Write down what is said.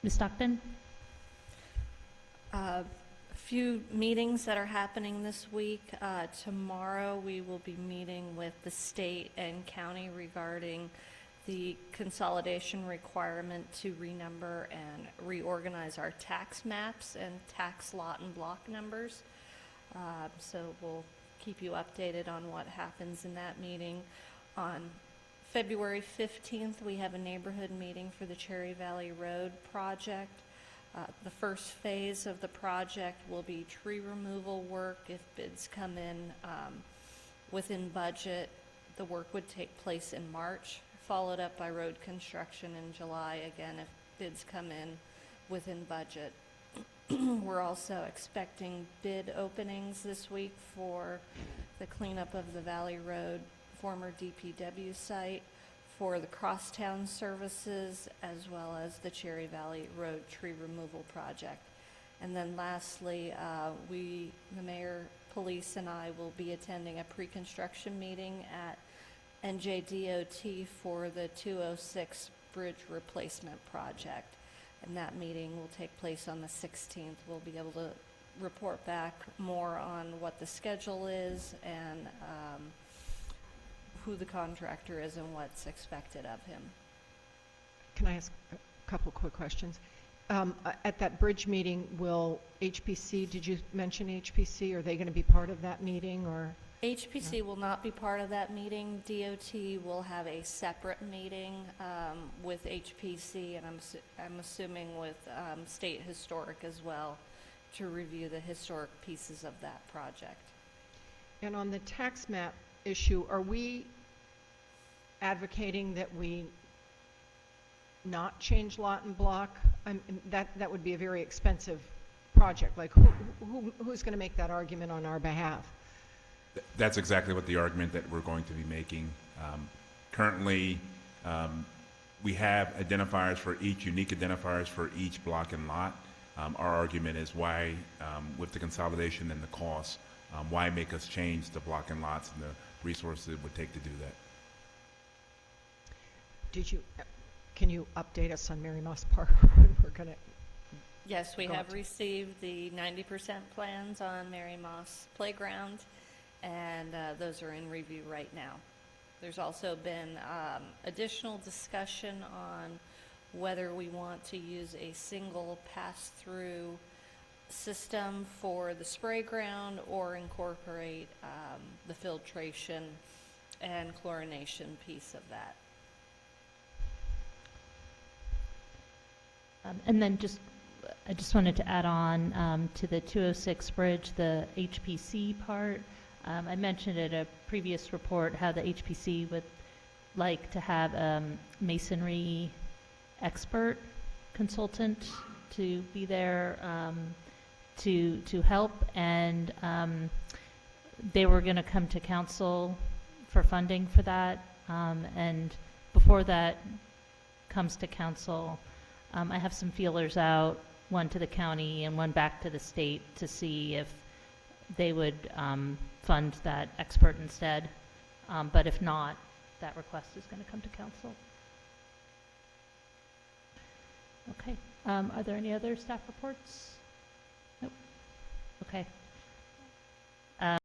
Ms. Stockton? A few meetings that are happening this week. Tomorrow we will be meeting with the state and county regarding the consolidation requirement to renumber and reorganize our tax maps and tax lot and block numbers. So we'll keep you updated on what happens in that meeting. On February 15th, we have a neighborhood meeting for the Cherry Valley Road project. The first phase of the project will be tree removal work. If bids come in within budget, the work would take place in March, followed up by road construction in July, again, if bids come in within budget. We're also expecting bid openings this week for the cleanup of the Valley Road former DPW site, for the crosstown services, as well as the Cherry Valley Road tree removal project. And then lastly, the mayor, police, and I will be attending a pre-construction meeting at NJDOT for the 206 bridge replacement project. And that meeting will take place on the 16th. We'll be able to report back more on what the schedule is and who the contractor is and what's expected of him. Can I ask a couple quick questions? At that bridge meeting, will HPC, did you mention HPC? Are they going to be part of that meeting, or? HPC will not be part of that meeting. DOT will have a separate meeting with HPC, and I'm assuming with State Historic as well, to review the historic pieces of that project. And on the tax map issue, are we advocating that we not change lot and block? That would be a very expensive project. Like, who's going to make that argument on our behalf? That's exactly what the argument that we're going to be making. Currently, we have identifiers for each, unique identifiers for each block and lot. Our argument is why, with the consolidation and the cost, why make us change the block and lots and the resources it would take to do that? Can you update us on Mary Moss Park? We're going to. Yes, we have received the 90% plans on Mary Moss Playground, and those are in review right now. There's also been additional discussion on whether we want to use a single pass-through system for the spray ground or incorporate the filtration and chlorination piece of that. And then I just wanted to add on to the 206 bridge, the HPC part. I mentioned at a previous report how the HPC would like to have a masonry expert consultant to be there to help, and they were going to come to council for funding for that, and before that comes to council, I have some feelers out, one to the county and one back to the state, to see if they would fund that expert instead. But if not, that request is going to come to council. Okay. Are there any other staff reports? Nope. Okay.